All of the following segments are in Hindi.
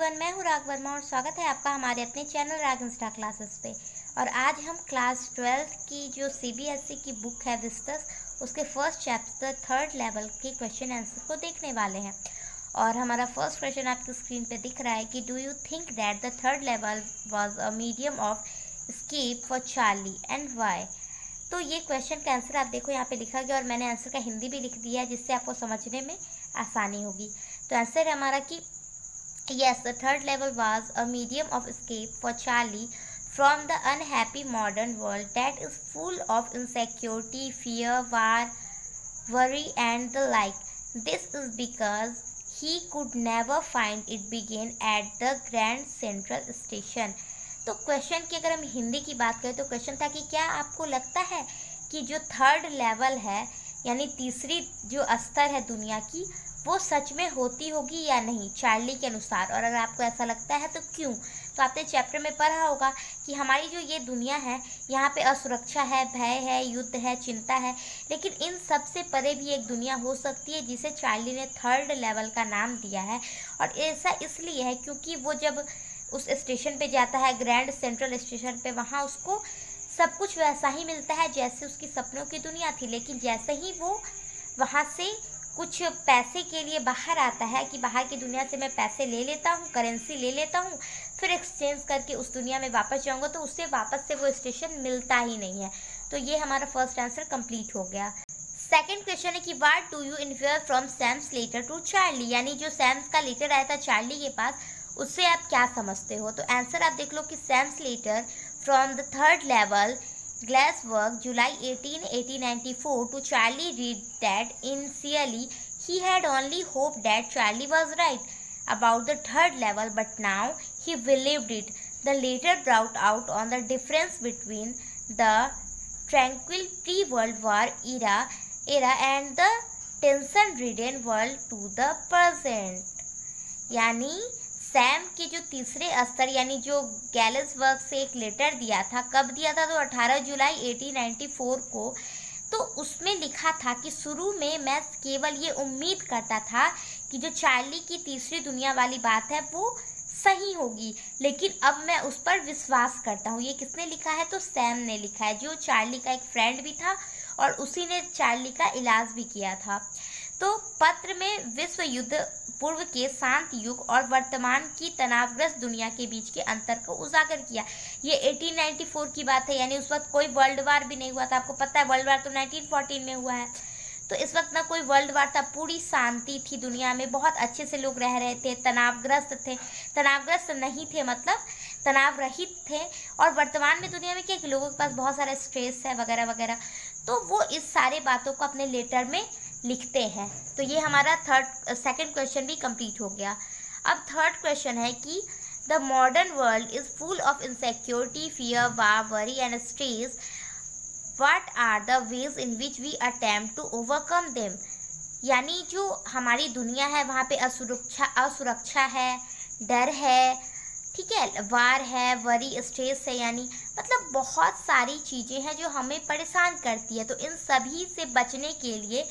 एवरीवन, मैं हूँ राग वर्मा और स्वागत है आपका हमारे अपने चैनल राग इंस्टा क्लासेस पे। और आज हम क्लास 12th की जो सीबीएसई की बुक है विस्तस, उसके फर्स्ट चैप्टर थर्ड लेवल के क्वेश्चन आंसर को देखने वाले हैं। और हमारा फर्स्ट क्वेश्चन आपकी स्क्रीन पे दिख रहा है कि do you think that the third level was a medium of escape for Charlie and Y. तो ये क्वेश्चन का आंसर आप देखो यहाँ पे लिखा गया और मैंने आंसर का हिंदी भी लिख दिया है जिससे आपको समझने में आसानी होगी। तो आंसर है हमारा कि yes, the third level was a medium of escape for Charlie from the unhappy modern world that is full of insecurity, fear, war, worry, and the like. This is because he could never find it begin at the Grand Central Station. तो क्वेश्चन की अगर हम हिंदी की बात करें तो क्वेश्चन था कि क्या आपको लगता है कि जो थर्ड लेवल है यानी तीसरी जो स्तर है दुनिया की, वो सच में होती होगी या नहीं चार्ली के अनुसार। और अगर आपको ऐसा लगता है तो क्यों। तो आपने चैप्टर में पढ़ा होगा कि हमारी जो ये दुनिया है यहाँ पे असुरक्षा है, भय है, युद्ध है, चिंता है, लेकिन इन सब से परे भी एक दुनिया हो सकती है जिसे चार्ली ने थर्ड लेवल का नाम दिया है। और ऐसा इसलिए है क्योंकि वो जब उस स्टेशन पे जाता है, ग्रैंड सेंट्रल स्टेशन पे, वहाँ उसको सब कुछ वैसा ही मिलता है जैसे उसकी सपनों की दुनिया थी। लेकिन जैसे ही वो वहाँ से कुछ पैसे के लिए बाहर आता है कि बाहर की दुनिया से मैं पैसे ले लेता हूँ, करेंसी ले लेता हूँ, फिर एक्सचेंज करके उस दुनिया में वापस जाऊँगा, तो उससे वापस से वो स्टेशन मिलता ही नहीं है। तो ये हमारा फर्स्ट आंसर कंप्लीट हो गया। सेकंड क्वेश्चन है कि what do you infer from Sam's letter to Charlie, यानी जो सैम्स का लेटर आया था चार्ली के पास, उससे आप क्या समझते हो। तो आंसर आप देख लो कि Sam's letter from the third level Glasswork, July 18, 1894, to Charlie read that initially he had only hoped that Charlie was right about the third level, but now he believed it. The letter brought out on the difference between the tranquil pre-World War era and the tension-ridden world to the present. यानी सैम के जो तीसरे स्तर यानी जो गैलेसवर्ग से एक लेटर दिया था, कब दिया था, तो 18 जुलाई 1894 को। तो उसमें लिखा था कि शुरू में मैं केवल ये उम्मीद करता था कि जो चार्ली की तीसरी दुनिया वाली बात है वो सही होगी, लेकिन अब मैं उस पर विश्वास करता हूँ। ये किसने लिखा है, तो सैम ने लिखा है, जो चार्ली का एक फ्रेंड भी था और उसी ने चार्ली का इलाज भी किया था। तो पत्र में विश्व युद्ध पूर्व के शांत युग और वर्तमान की तनावग्रस्त दुनिया के बीच के अंतर को उजागर किया। ये 1894 की बात है, यानी उस वक्त कोई वर्ल्ड वार भी नहीं हुआ था। आपको पता है वर्ल्ड वार तो 1914 में हुआ है। तो इस वक्त ना कोई वर्ल्ड वार था, पूरी शांति थी दुनिया में, बहुत अच्छे से लोग रह रहे थे, तनावग्रस्त थे, तनावग्रस्त नहीं थे मतलब तनाव रहित थे। और वर्तमान में दुनिया में क्या कि लोगों के पास बहुत सारा स्ट्रेस है वगैरह वगैरह, तो वो इस सारे बातों को अपने लेटर में लिखते हैं। तो ये हमारा सेकंड क्वेश्चन भी कंप्लीट हो गया। अब थर्ड क्वेश्चन है कि the modern world is full of insecurity, fear, war, worry and stress. What are the ways in which we attempt to overcome them. यानी जो हमारी दुनिया है वहाँ पे असुरक्षा है, डर है, ठीक है, वार है, वरी, स्ट्रेस है, यानी मतलब बहुत सारी चीज़ें हैं जो हमें परेशान करती है। तो इन सभी से बचने के लिए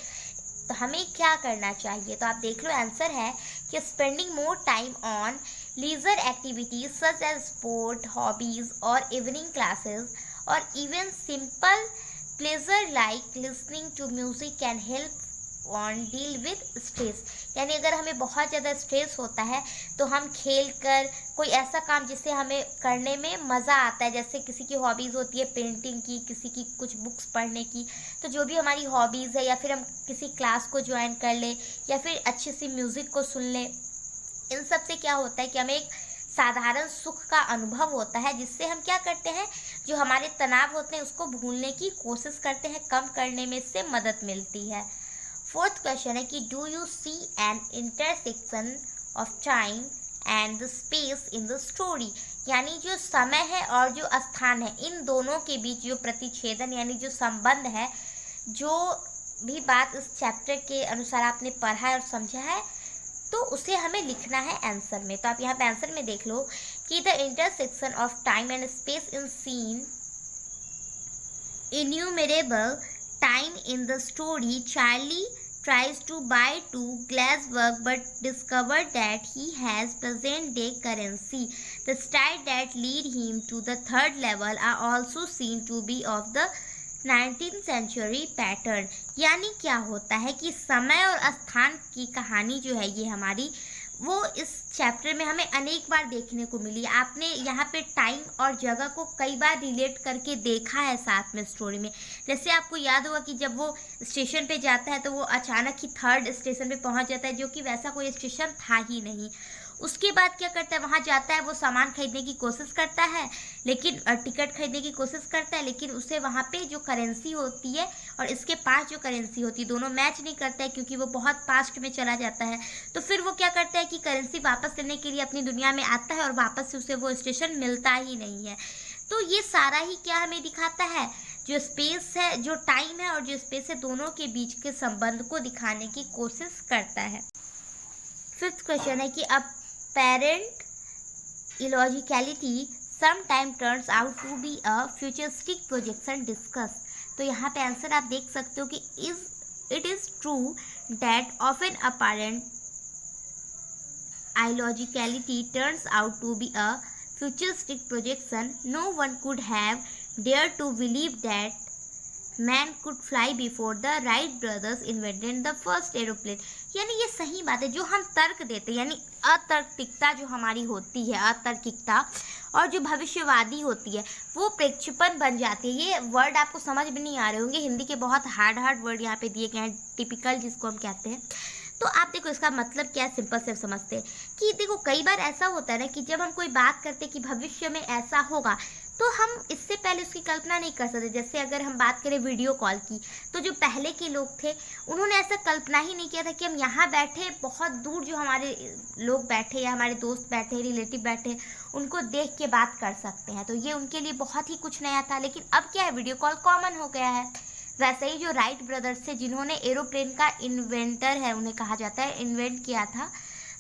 तो हमें क्या करना चाहिए। तो आप देख लो आंसर है कि spending more time on leisure activities such as sport, hobbies और इवनिंग क्लासेस और even simple pleasure like listening to music can help on deal with stress. यानी अगर हमें बहुत ज़्यादा स्ट्रेस होता है तो हम खेल कर कोई ऐसा काम जिससे हमें करने में मज़ा आता है, जैसे किसी की हॉबीज़ होती है पेंटिंग की, किसी की कुछ बुक्स पढ़ने की, तो जो भी हमारी हॉबीज़ है, या फिर हम किसी क्लास को ज्वाइन कर लें या फिर अच्छी सी म्यूज़िक को सुन लें, इन सब से क्या होता है कि हमें एक साधारण सुख का अनुभव होता है, जिससे हम क्या करते हैं, जो हमारे तनाव होते हैं उसको भूलने की कोशिश करते हैं, कम करने में इससे मदद मिलती है। फोर्थ क्वेश्चन है कि do you see an intersection of time and the space in the story. यानी जो समय है और जो स्थान है, इन दोनों के बीच जो प्रतिच्छेदन यानी जो संबंध है, जो भी बात इस चैप्टर के अनुसार आपने पढ़ा है और समझा है, तो उसे हमें लिखना है आंसर में। तो आप यहाँ पे आंसर में देख लो कि the intersection of time and space in scene innumerable time in the story, Charlie tries to buy two glass work but discovered that he has present day currency. The style that lead him to the third level are also seen to be of the 19th century pattern. यानी क्या होता है कि समय और स्थान की कहानी जो है ये हमारी वो इस चैप्टर में हमें अनेक बार देखने को मिली। आपने यहाँ पे टाइम और जगह को कई बार रिलेट करके देखा है साथ में स्टोरी में। जैसे आपको याद होगा कि जब वो स्टेशन पे जाता है तो वो अचानक ही थर्ड स्टेशन पे पहुँच जाता है, जो कि वैसा कोई स्टेशन था ही नहीं। उसके बाद क्या करता है, वहाँ जाता है, वो सामान खरीदने की कोशिश करता है, लेकिन टिकट खरीदने की कोशिश करता है, लेकिन उसे वहाँ पे जो करेंसी होती है और इसके पास जो करेंसी होती है दोनों मैच नहीं करता है, क्योंकि वो बहुत पास्ट में चला जाता है। तो फिर वो क्या करता है कि करेंसी वापस लेने के लिए अपनी दुनिया में आता है और वापस से उसे वो स्टेशन मिलता ही नहीं है। तो ये सारा ही क्या हमें दिखाता है, जो स्पेस है, जो टाइम है और जो स्पेस है, दोनों के बीच के संबंध को दिखाने की कोशिश करता है। फिफ्थ क्वेश्चन है कि apparent illogicality sometimes turns out to be a futuristic projection discuss. तो यहाँ पे आंसर आप देख सकते हो कि it is true that often apparent illogicality turns out to be a futuristic projection. No one could have dared to believe that man could fly before the Wright brothers invented the first aeroplane. यानी ये सही बात है, जो हम तर्क देते हैं, यानी अतर्किकता जो हमारी होती है, अतर्किकता और जो भविष्यवादी होती है वो प्रक्षेपण बन जाती है। ये वर्ड आपको समझ में नहीं आ रहे होंगे, हिंदी के बहुत हार्ड वर्ड यहाँ पे दिए गए हैं, टिपिकल जिसको हम कहते हैं। तो आप देखो इसका मतलब क्या है, सिंपल से समझते हैं कि देखो कई बार ऐसा होता है ना कि जब हम कोई बात करते हैं कि भविष्य में ऐसा होगा तो हम इससे पहले उसकी कल्पना नहीं कर सकते। जैसे अगर हम बात करें वीडियो कॉल की, तो जो पहले के लोग थे उन्होंने ऐसा कल्पना ही नहीं किया था कि हम यहाँ बैठे, बहुत दूर जो हमारे लोग बैठे या हमारे दोस्त बैठे, रिलेटिव बैठे, उनको देख के बात कर सकते हैं। तो ये उनके लिए बहुत ही कुछ नया था। लेकिन अब क्या है, वीडियो कॉल कॉमन हो गया है। वैसे ही जो राइट ब्रदर्स थे जिन्होंने एरोप्लेन का इन्वेंटर है, उन्हें कहा जाता है, इन्वेंट किया था,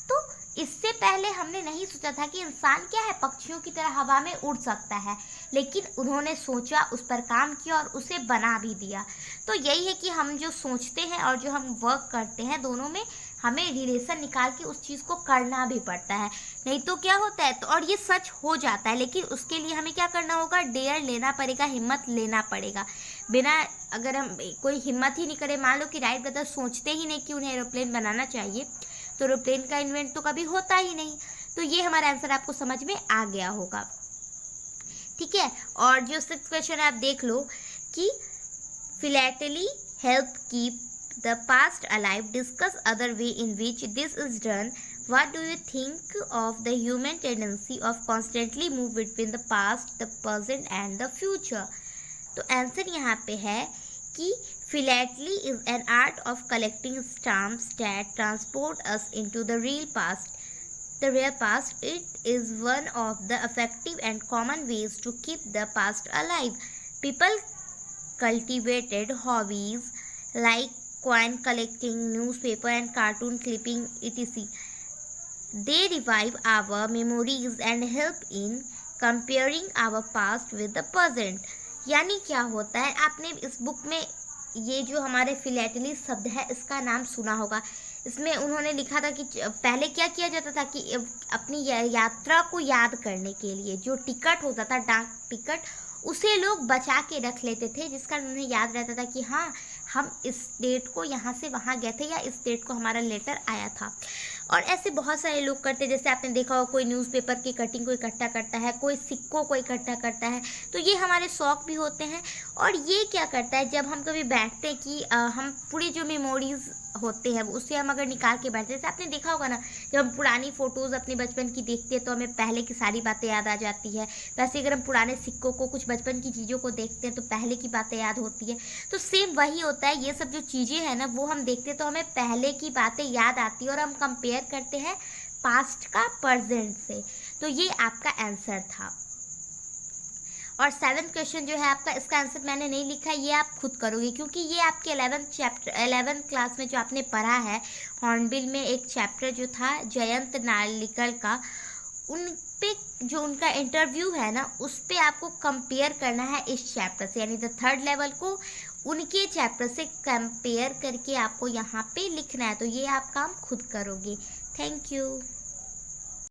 तो इससे पहले हमने नहीं सोचा था कि इंसान क्या है, पक्षियों की तरह हवा में उड़ सकता है। लेकिन उन्होंने सोचा, उस पर काम किया और उसे बना भी दिया। तो यही है कि हम जो सोचते हैं और जो हम वर्क करते हैं दोनों में हमें रिलेशन निकाल के उस चीज़ को करना भी पड़ता है, नहीं तो क्या होता है। तो और ये सच हो जाता है, लेकिन उसके लिए हमें क्या करना होगा, डेयर लेना पड़ेगा, हिम्मत लेना पड़ेगा। बिना अगर हम कोई हिम्मत ही नहीं करे, मान लो कि राइट ब्रदर सोचते ही नहीं कि उन्हें एरोप्लेन बनाना चाहिए, तो एरोप्लेन का इन्वेंट तो कभी होता ही नहीं। तो ये हमारा आंसर आपको समझ में आ गया होगा, ठीक है। और जो सिक्स्थ क्वेश्चन है आप देख लो कि philately help keep the past alive. Discuss other way in which this is done. What do you think of the human tendency of constantly move between the past, the present and the future? तो आंसर यहाँ पे है कि philately is an art of collecting stamps that transport us into the real past. The real past, it is one of the effective and common ways to keep the past alive. People cultivated hobbies like coin collecting, newspaper and cartoon clipping, etc. They revive our memories and help in comparing our past with the present. यानी क्या होता है, आपने इस बुक में ये जो हमारे फिलैटली शब्द है इसका नाम सुना होगा। इसमें उन्होंने लिखा था कि पहले क्या किया जाता था कि अपनी यात्रा को याद करने के लिए जो टिकट होता था, डाक टिकट, उसे लोग बचा के रख लेते थे, जिस कारण उन्हें याद रहता था कि हाँ हम इस डेट को यहाँ से वहाँ गए थे या इस डेट को हमारा लेटर आया था। और ऐसे बहुत सारे लोग करते, जैसे आपने देखा हो कोई न्यूज़पेपर की कटिंग को इकट्ठा करता है, कोई सिक्कों को इकट्ठा करता है। तो ये हमारे शौक भी होते हैं। और ये क्या करता है, जब हम कभी बैठते हैं कि हम पूरी जो मेमोरीज होते हैं उससे हम अगर निकाल के बैठते हैं, जैसे आपने देखा होगा ना, जब हम पुरानी फ़ोटोज़ अपने बचपन की देखते हैं तो हमें पहले की सारी बातें याद आ जाती है। वैसे अगर हम पुराने सिक्कों को, कुछ बचपन की चीज़ों को देखते हैं तो पहले की बातें याद होती है। तो सेम वही होता है, ये सब जो चीज़ें हैं ना वो हम देखते हैं तो हमें पहले की बातें याद आती है और हम कंपेयर करते हैं पास्ट का प्रेजेंट से। तो ये आपका आंसर था। और सेवन्थ क्वेश्चन जो है आपका, इसका आंसर मैंने नहीं लिखा, ये आप खुद करोगे क्योंकि ये आपके 11th क्लास में जो आपने पढ़ा है, हॉर्नबिल में एक चैप्टर जो था जयंत नार्लिकर का, उन पे जो उनका इंटरव्यू है ना उस पे आपको कंपेयर करना है इस चैप्टर से, यानी द थर्ड लेवल को उनके चैप्टर से कंपेयर करके आपको यहाँ पे लिखना है, तो ये आप काम खुद करोगे। Thank you.